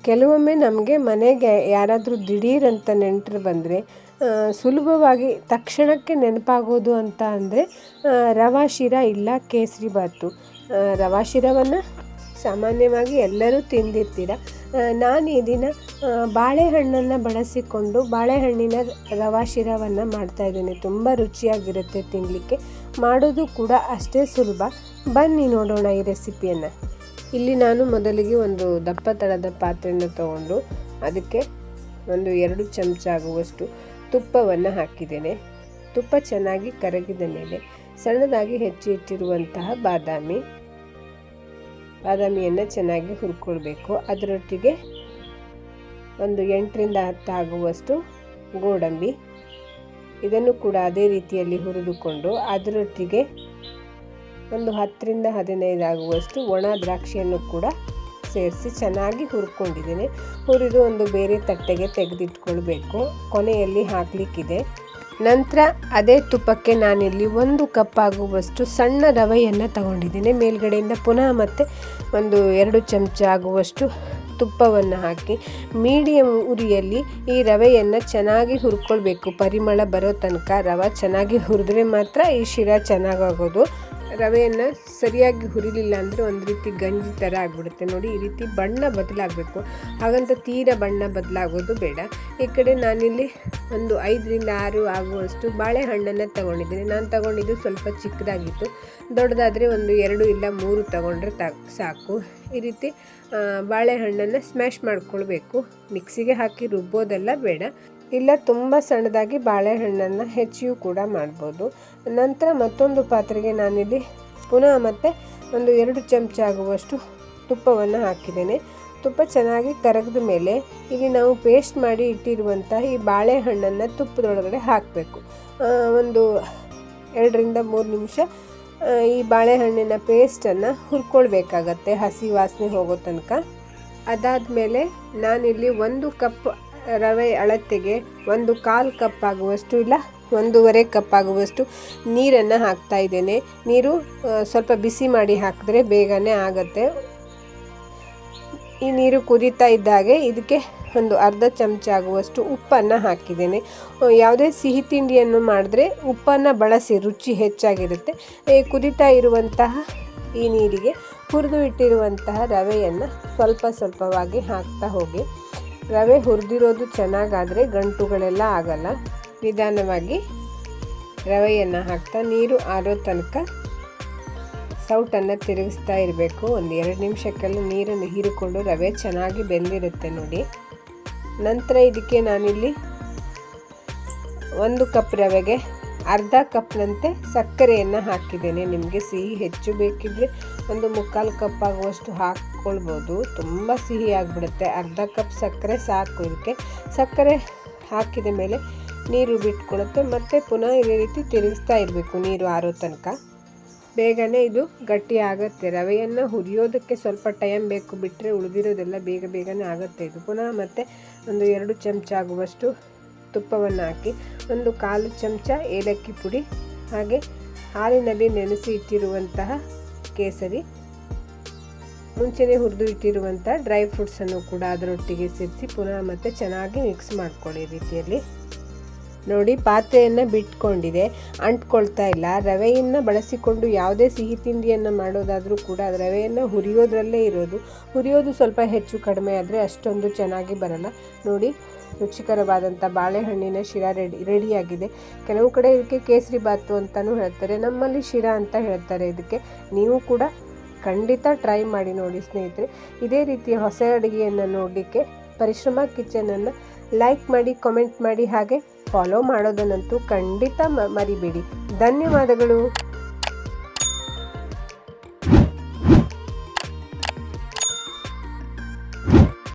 ಕೆಲವೊಮ್ಮೆ ನಮಗೆ ಮನೆಗೆ ಯಾರಾದರೂ ದಿಢೀರಂತ ನೆಂಟರು ಬಂದರೆ ಸುಲಭವಾಗಿ ತಕ್ಷಣಕ್ಕೆ ನೆನಪಾಗೋದು ಅಂತ ಅಂದರೆ ರವಾ ಶಿರಾ ಇಲ್ಲ ಕೇಸರಿ ಬಾತು. ರವಾ ಶಿರವನ್ನು ಸಾಮಾನ್ಯವಾಗಿ ಎಲ್ಲರೂ ತಿಂದಿರ್ತೀರ. ನಾನು ಈ ದಿನ ಬಾಳೆಹಣ್ಣನ್ನು ಬಳಸಿಕೊಂಡು ಬಾಳೆಹಣ್ಣಿನ ರವಾ ಶಿರವನ್ನು ಮಾಡ್ತಾಯಿದ್ದೀನಿ. ತುಂಬ ರುಚಿಯಾಗಿರುತ್ತೆ ತಿನ್ನಲಿಕ್ಕೆ, ಮಾಡೋದು ಕೂಡ ಅಷ್ಟೇ ಸುಲಭ. ಬನ್ನಿ ನೋಡೋಣ ಈ ರೆಸಿಪಿಯನ್ನು. ಇಲ್ಲಿ ನಾನು ಮೊದಲಿಗೆ ಒಂದು ದಪ್ಪ ತಳದ ಪಾತ್ರೆಯನ್ನು ತಗೊಂಡು ಅದಕ್ಕೆ ಒಂದು 2 ಚಮಚ ಆಗುವಷ್ಟು ತುಪ್ಪವನ್ನು ಹಾಕಿದ್ದೇನೆ. ತುಪ್ಪ ಚೆನ್ನಾಗಿ ಕರಗಿದ ಮೇಲೆ ಸಣ್ಣದಾಗಿ ಹೆಚ್ಚಿ ಇಟ್ಟಿರುವಂತಹ ಬಾದಾಮಿಯನ್ನು ಚೆನ್ನಾಗಿ ಹುರ್ಕೊಳ್ಬೇಕು. ಅದರೊಟ್ಟಿಗೆ ಒಂದು 8ರಿಂದ 10 ಆಗುವಷ್ಟು ಗೋಡಂಬಿ, ಇದನ್ನು ಕೂಡ ಅದೇ ರೀತಿಯಲ್ಲಿ ಹುರಿದುಕೊಂಡು ಅದರೊಟ್ಟಿಗೆ ಒಂದು 10ರಿಂದ 15 ಆಗುವಷ್ಟು ಒಣ ದ್ರಾಕ್ಷಿಯನ್ನು ಕೂಡ ಸೇರಿಸಿ ಚೆನ್ನಾಗಿ ಹುರ್ಕೊಂಡಿದ್ದೇನೆ. ಹುರಿದು ಒಂದು ಬೇರೆ ತಟ್ಟೆಗೆ ತೆಗೆದಿಟ್ಕೊಳ್ಬೇಕು. ಕೊನೆಯಲ್ಲಿ ಹಾಕಲಿಕ್ಕಿದೆ. ನಂತರ ಅದೇ ತುಪ್ಪಕ್ಕೆ ನಾನಿಲ್ಲಿ 1 ಕಪ್ ಆಗುವಷ್ಟು ಸಣ್ಣ ರವೆಯನ್ನು ತಗೊಂಡಿದ್ದೇನೆ. ಮೇಲ್ಗಡೆಯಿಂದ ಪುನಃ ಮತ್ತೆ ಒಂದು 2 ಚಮಚ ಆಗುವಷ್ಟು ತುಪ್ಪವನ್ನು ಹಾಕಿ ಮೀಡಿಯಮ್ ಉರಿಯಲ್ಲಿ ಈ ರವೆಯನ್ನು ಚೆನ್ನಾಗಿ ಹುರ್ಕೊಳ್ಬೇಕು. ಪರಿಮಳ ಬರೋ ತನಕ ರವೆ ಚೆನ್ನಾಗಿ ಹುರಿದ್ರೆ ಮಾತ್ರ ಈ ಶಿರಾ ಚೆನ್ನಾಗಾಗೋದು. ರವೆಯನ್ನು ಸರಿಯಾಗಿ ಹುರಿಲಿಲ್ಲ ಅಂದರೆ ಒಂದು ರೀತಿ ಗಂಜಿ ಥರ ಆಗಿಬಿಡುತ್ತೆ. ನೋಡಿ, ಈ ರೀತಿ ಬಣ್ಣ ಬದಲಾಗಬೇಕು. ಹಾಗಂತ ತೀರ ಬಣ್ಣ ಬದಲಾಗೋದು ಬೇಡ. ಈ ಕಡೆ ನಾನಿಲ್ಲಿ ಒಂದು 5ರಿಂದ 6 ಆಗುವಷ್ಟು ಬಾಳೆಹಣ್ಣನ್ನು ತಗೊಂಡಿದ್ದೀನಿ. ನಾನು ತಗೊಂಡಿದ್ದು ಸ್ವಲ್ಪ ಚಿಕ್ಕದಾಗಿತ್ತು. ದೊಡ್ಡದಾದರೆ ಒಂದು 2 ಇಲ್ಲ 3 ತಗೊಂಡ್ರೆ ಸಾಕು. ಈ ರೀತಿ ಬಾಳೆಹಣ್ಣನ್ನು ಸ್ಮ್ಯಾಶ್ ಮಾಡ್ಕೊಳ್ಬೇಕು. ಮಿಕ್ಸಿಗೆ ಹಾಕಿ ರುಬ್ಬೋದೆಲ್ಲ ಬೇಡ. ಇಲ್ಲ ತುಂಬ ಸಣ್ಣದಾಗಿ ಬಾಳೆಹಣ್ಣನ್ನು ಹೆಚ್ಚಿಯೂ ಕೂಡ ಮಾಡ್ಬೋದು. ನಂತರ ಮತ್ತೊಂದು ಪಾತ್ರೆಗೆ ನಾನಿಲ್ಲಿ ಪುನಃ ಮತ್ತೆ ಒಂದು 2 ಚಮಚ ಆಗುವಷ್ಟು ತುಪ್ಪವನ್ನು ಹಾಕಿದ್ದೇನೆ. ತುಪ್ಪ ಚೆನ್ನಾಗಿ ಕರಗಿದ ಮೇಲೆ ಇಲ್ಲಿ ನಾವು ಪೇಸ್ಟ್ ಮಾಡಿ ಇಟ್ಟಿರುವಂಥ ಈ ಬಾಳೆಹಣ್ಣನ್ನು ತುಪ್ಪದೊಳಗಡೆ ಹಾಕಬೇಕು. ಒಂದು 2ರಿಂದ 3 ನಿಮಿಷ ಈ ಬಾಳೆಹಣ್ಣಿನ ಪೇಸ್ಟನ್ನು ಹುರ್ಕೊಳ್ಬೇಕಾಗತ್ತೆ, ಹಸಿ ವಾಸನೆ ಹೋಗೋ ತನಕ. ಅದಾದಮೇಲೆ ನಾನಿಲ್ಲಿ 1 ಕಪ್ ರವೆ ಅಳತೆಗೆ 1/4 ಕಪ್ ಆಗುವಷ್ಟು ಇಲ್ಲ 1.5 ಕಪ್ ಆಗುವಷ್ಟು ನೀರನ್ನು ಹಾಕ್ತಾ ಇದ್ದೇನೆ. ನೀರು ಸ್ವಲ್ಪ ಬಿಸಿ ಮಾಡಿ ಹಾಕಿದ್ರೆ ಬೇಗನೆ ಆಗುತ್ತೆ. ಈ ನೀರು ಕುದೀತಾ ಇದ್ದಾಗೆ ಇದಕ್ಕೆ ಒಂದು ಅರ್ಧ ಚಮಚ ಆಗುವಷ್ಟು ಉಪ್ಪನ್ನು ಹಾಕಿದ್ದೇನೆ. ಯಾವುದೇ ಸಿಹಿ ತಿಂಡಿಯನ್ನು ಮಾಡಿದ್ರೆ ಉಪ್ಪನ್ನು ಬಳಸಿ, ರುಚಿ ಹೆಚ್ಚಾಗಿರುತ್ತೆ. ಕುದೀತಾ ಇರುವಂತಹ ಈ ನೀರಿಗೆ ಹುರಿದು ಇಟ್ಟಿರುವಂತಹ ರವೆಯನ್ನು ಸ್ವಲ್ಪ ಸ್ವಲ್ಪವಾಗಿ ಹಾಕ್ತಾ ಹೋಗಿ. ರವೆ ಹುರಿದಿರೋದು ಚೆನ್ನಾಗಾದರೆ ಗಂಟುಗಳೆಲ್ಲ ಆಗಲ್ಲ. ನಿಧಾನವಾಗಿ ರವೆಯನ್ನು ಹಾಕ್ತಾ ನೀರು ಆರೋ ತನಕ ಸೌಟನ್ನು ತಿರುಗಿಸ್ತಾ ಇರಬೇಕು. ಒಂದು 2 ನಿಮಿಷಕ್ಕೆಲ್ಲ ನೀರನ್ನು ಹೀರಿಕೊಂಡು ರವೆ ಚೆನ್ನಾಗಿ ಬೆಂದಿರುತ್ತೆ ನೋಡಿ. ನಂತರ ಇದಕ್ಕೆ ನಾನಿಲ್ಲಿ 1 ಕಪ್ ರವೆಗೆ ಅರ್ಧ ಕಪ್ನಂತೆ ಸಕ್ಕರೆಯನ್ನು ಹಾಕಿದ್ದೇನೆ. ನಿಮಗೆ ಸಿಹಿ ಹೆಚ್ಚು ಬೇಕಿದ್ದರೆ ಒಂದು 3/4 ಕಪ್ ಆಗುವಷ್ಟು ಹಾಕ್ಕೊಳ್ಬೋದು. ತುಂಬ ಸಿಹಿ ಆಗಿಬಿಡುತ್ತೆ. ಅರ್ಧ ಕಪ್ ಸಕ್ಕರೆ ಸಾಕು ಇದಕ್ಕೆ. ಸಕ್ಕರೆ ಹಾಕಿದ ಮೇಲೆ ನೀರು ಬಿಟ್ಕೊಳುತ್ತೆ. ಮತ್ತು ಪುನಃ ಇದೇ ರೀತಿ ತಿರುಗಿಸ್ತಾ ಇರಬೇಕು ನೀರು ಆರೋ ತನಕ. ಬೇಗನೆ ಇದು ಗಟ್ಟಿ ಆಗುತ್ತೆ. ರವೆಯನ್ನು ಹುರಿಯೋದಕ್ಕೆ ಸ್ವಲ್ಪ ಟೈಮ್ ಬೇಕು, ಬಿಟ್ಟರೆ ಉಳಿದಿರೋದೆಲ್ಲ ಬೇಗನೆ ಆಗುತ್ತೆ ಇದು. ಪುನಃ ಮತ್ತೆ ಒಂದು 2 ಚಮಚ ಆಗುವಷ್ಟು ತುಪ್ಪವನ್ನು ಹಾಕಿ 1/4 ಚಮಚ ಏಲಕ್ಕಿ ಪುಡಿ, ಹಾಗೆ ಹಾಲಿನಲ್ಲಿ ನೆನೆಸಿ ಇಟ್ಟಿರುವಂತಹ ಕೇಸರಿ, ಮುಂಚೆನೇ ಹುರಿದು ಇಟ್ಟಿರುವಂಥ ಡ್ರೈ ಫ್ರೂಟ್ಸನ್ನು ಕೂಡ ಅದರೊಟ್ಟಿಗೆ ಸೇರಿಸಿ ಪುನಃ ಮತ್ತೆ ಚೆನ್ನಾಗಿ ಮಿಕ್ಸ್ ಮಾಡ್ಕೊಳ್ಳಿ. ರೀತಿಯಲ್ಲಿ ನೋಡಿ, ಪಾತ್ರೆಯನ್ನು ಬಿಟ್ಕೊಂಡಿದೆ, ಅಂಟ್ಕೊಳ್ತಾ ಇಲ್ಲ. ರವೆಯನ್ನು ಬಳಸಿಕೊಂಡು ಯಾವುದೇ ಸಿಹಿ ತಿಂಡಿಯನ್ನು ಮಾಡೋದಾದರೂ ಕೂಡ ಅದು ರವೆಯನ್ನು ಹುರಿಯೋದ್ರಲ್ಲೇ ಇರೋದು. ಹುರಿಯೋದು ಸ್ವಲ್ಪ ಹೆಚ್ಚು ಕಡಿಮೆ ಆದರೆ ಅಷ್ಟೊಂದು ಚೆನ್ನಾಗಿ ಬರಲ್ಲ. ನೋಡಿ, ರುಚಿಕರವಾದಂಥ ಬಾಳೆಹಣ್ಣಿನ ಶಿರಾ ರೆಡಿಯಾಗಿದೆ. ಕೆಲವು ಕಡೆ ಇದಕ್ಕೆ ಕೇಸರಿ ಬಾತು ಅಂತಲೂ ಹೇಳ್ತಾರೆ, ನಮ್ಮಲ್ಲಿ ಶಿರಾ ಅಂತ ಹೇಳ್ತಾರೆ ಇದಕ್ಕೆ. ನೀವು ಕೂಡ ಖಂಡಿತ ಟ್ರೈ ಮಾಡಿ ನೋಡಿ ಸ್ನೇಹಿತರೆ. ಇದೇ ರೀತಿಯ ಹೊಸ ಅಡುಗೆಯನ್ನು ನೋಡಲಿಕ್ಕೆ ಪರಿಶ್ರಮ ಕಿಚನನ್ನು ಲೈಕ್ ಮಾಡಿ, ಕಾಮೆಂಟ್ ಮಾಡಿ, ಹಾಗೆ ಫಾಲೋ ಮಾಡೋದನ್ನಂತೂ ಖಂಡಿತ ಮರಿಬೇಡಿ. ಧನ್ಯವಾದಗಳು.